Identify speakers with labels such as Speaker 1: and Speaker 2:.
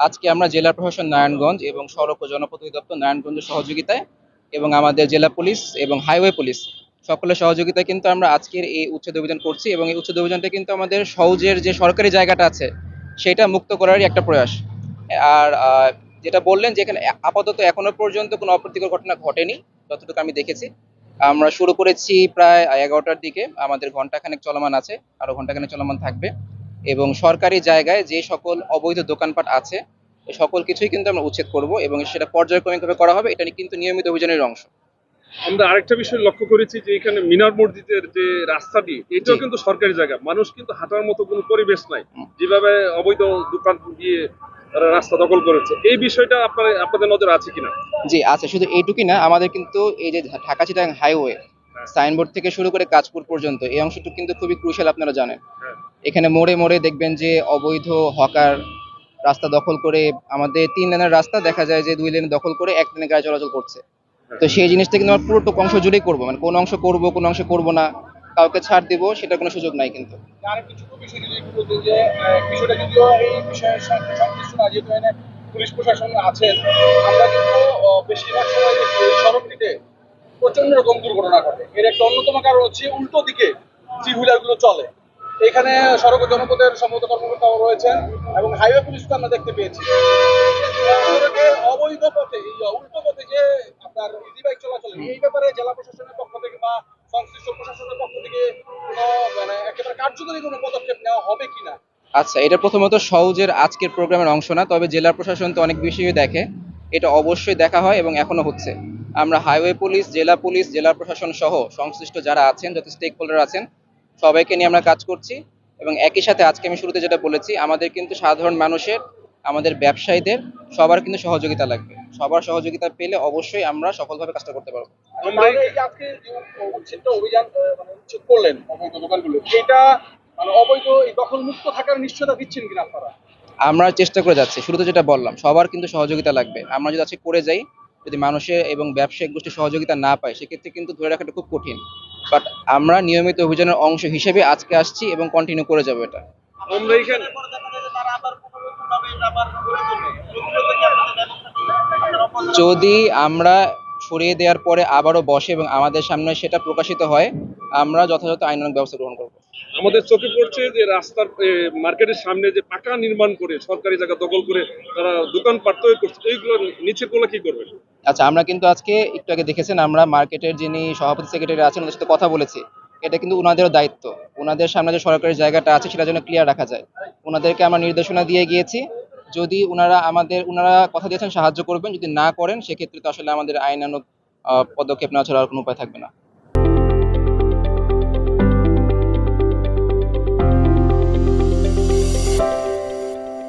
Speaker 1: আজকে আমরা জেলা প্রশাসন নারায়ণগঞ্জ এবং সড়ক ও জনপথ অধিদপ্তর নারায়ণগঞ্জের সহযোগিতায় এবং আমাদের জেলা পুলিশ এবং হাইওয়ে পুলিশ সকলের সহযোগিতায় কিন্তু আমরা আজকের এই উচ্ছেদ অভিযান করছি এবং এই উচ্ছেদ অভিযানটা কিন্তু আমাদের সওজের যে সরকারি জায়গাটা আছে সেটা মুক্ত করারই একটা প্রয়াস। আর যেটা বললেন যে এখানে আপাতত এখনো পর্যন্ত কোনো অপ্রীতিকর ঘটনা ঘটেনি যতটুকু আমি দেখেছি। আমরা শুরু করেছি প্রায় 11টার দিকে, আমাদের ঘন্টাখানেক চলমান আছে, আরো ঘন্টাখানেক চলমান থাকবে। এবং সরকারি জায়গায় যে সকল অবৈধ দোকানপাট আছে এই সকল কিছুই কিন্তু আমরা উচ্ছেদ করব এবং সেটা পর্যায়ক্রমিকভাবে করা হবে। এটা কিন্তু নিয়মিত অভিযানের অংশ।
Speaker 2: আমরা আরেকটা বিষয় লক্ষ্য করেছি যে এখানে মিনার মসজিদের যে রাস্তাটি এটাও
Speaker 1: জি।
Speaker 2: কিন্তু সরকারি জায়গা, মানুষ কিন্তু হাঁটার মতো কোনো পরিবেশ নাই,
Speaker 1: হুম।
Speaker 2: যেভাবে অবৈধ দোকান দিয়ে তারা রাস্তা দখল করেছে। এই বিষয়টা আপনাদের নজরে আছে কিনা?
Speaker 1: জি আছে, শুধু এইটুকুই না, আমাদের কিন্তু এই যে ঢাকা চিটাগাং হাইওয়ে
Speaker 2: হ্যাঁ,
Speaker 1: সাইনবোর্ড থেকে শুরু করে কাঁচপুর পর্যন্ত এই অংশটুকু কিন্তু খুবই ক্রুশাল, আপনারা জানেন।
Speaker 2: হ্যাঁ।
Speaker 1: এখানে মোড়ে মোড়ে দেখবেন যে অবৈধ হকার রাস্তা দখল করে, আমাদের 3 লেনের রাস্তা দেখা যায় যে 2 লেন দখল করে 1 লেনে গাড়ি চলাচল করছে। তো সেই জিনিসটা কিন্তু আমরা পুরোটুকু অংশ জুড়েই করবো, মানে কোন অংশ করব কোন অংশ করব না, কাউকে ছাড় দিব সেটার কোনো সুযোগ নাই কিন্তু।
Speaker 3: আরেকটি ছোট বিষয় যদি একটু বলতেন যে বিষয়টা যদিও এই বিষয়ের সাথে সংশ্লিষ্ট না, যেহেতু এখানে পুলিশ প্রশাসন আছেন, আমরা কিন্তু বেশিরভাগ সময় দেখি এই সড়কটিতে প্রচন্ড রকম দুর্ঘটনা ঘটে। এর একটা অন্যতম কারণ হচ্ছে উল্টো দিকে থ্রি হুইলার গুলো চলে। এখানে সড়ক ও জনপথের সম্মত কর্মকর্তাও রয়েছেন এবং হাইওয়ে পুলিশকে আমরা দেখতে পেয়েছি। সড়কে অবৈধ পথে এই উল্টো পথে যে আপনার ইজি বাইক চলাচল, এই ব্যাপারে জেলা প্রশাসনের পক্ষ থেকে বা সংশ্লিষ্ট প্রশাসনের পক্ষ থেকে কোনো মানে একেবারে কার্যকরী কোনো পদক্ষেপ নেওয়া হবে কিনা?
Speaker 1: আচ্ছা, এটা প্রথমত সওজের আজকের প্রোগ্রামের অংশ না, তবে জেলা প্রশাসন তো অনেক বিষয়ই দেখে, এটা অবশ্যই দেখা হয় এবং এখনো হচ্ছে। আমরা হাইওয়ে পুলিশ, জেলা প্রশাসন সহ সংশ্লিষ্ট যারা আছেন, যত স্টেক হোল্ডার আছেন, সবাইকে নিয়ে আমরা কাজ করছি। এবং একই সাথে আজকে আমি শুরুতে যেটা বলেছি, আমাদের কিন্তু সাধারণ মানুষের, আমাদের ব্যবসায়ীদের সবার কিন্তু সহযোগিতা লাগবে। সবার সহযোগিতা পেলে অবশ্যই আমরা সফলভাবে কাজটা করতে পারবো।
Speaker 2: আমরা
Speaker 3: তাহলে এই যে আজকে যে উচ্ছেদটা অভিযান মানে উচ্ছেদ করলেন অবৈধ দোকানগুলো, এটা মানে অবৈধ এই দখল মুক্ত থাকার নিশ্চয়তা দিচ্ছেন কিনা আপনারা?
Speaker 1: আমরা চেষ্টা করে যাচ্ছি, শুরুতে যেটা বললাম, সবার কিন্তু সহযোগিতা লাগবে। আমরা যদি আজকে করে যাই, যদি মানুষের এবং ব্যবসায়িক গোষ্ঠীর সহযোগিতা না পায়, সেক্ষেত্রে কিন্তু ধরে রাখাটা খুব কঠিন। বাট আমরা নিয়মিত অভিযানের অংশ হিসেবে আজকে আসছি এবং কন্টিনিউ করে যাবো এটা।
Speaker 2: আমরা এখানে
Speaker 1: যদি আমরা সরিয়ে দেওয়ার পরে আবারও বসে এবং আমাদের সামনে সেটা প্রকাশিত হয়, আমরা যথাযথ আইনানুগ ব্যবস্থা গ্রহণ করবো।
Speaker 2: আমাদের চোখে পড়ছে যে রাস্তার মার্কেটের সামনে যে পাকা নির্মাণ করে সরকারি জায়গা দখল করে তারা দোকানপাট তৈরি করছে, এইগুলো নিচের গুলো কি করবেন?
Speaker 1: আচ্ছা, আমরা কিন্তু আজকে একটু আগে দেখেছেন, আমরা মার্কেটের যিনি সভাপতি সেক্রেটারি আছেন ওদের সাথে কথা বলেছি। এটা কিন্তু ওনাদেরও দায়িত্ব, ওনাদের সামনে যে সরকারি জায়গাটা আছে সেটা যেন ক্লিয়ার রাখা যায়। ওনাদেরকে আমরা নির্দেশনা দিয়ে গিয়েছি, যদি ওনারা কথা দিয়েছেন সাহায্য করবেন, যদি না করেন সেক্ষেত্রে তো আসলে আমাদের আইনানুগ পদক্ষেপ নেওয়া ছাড়া আর কোনো উপায় থাকবে না।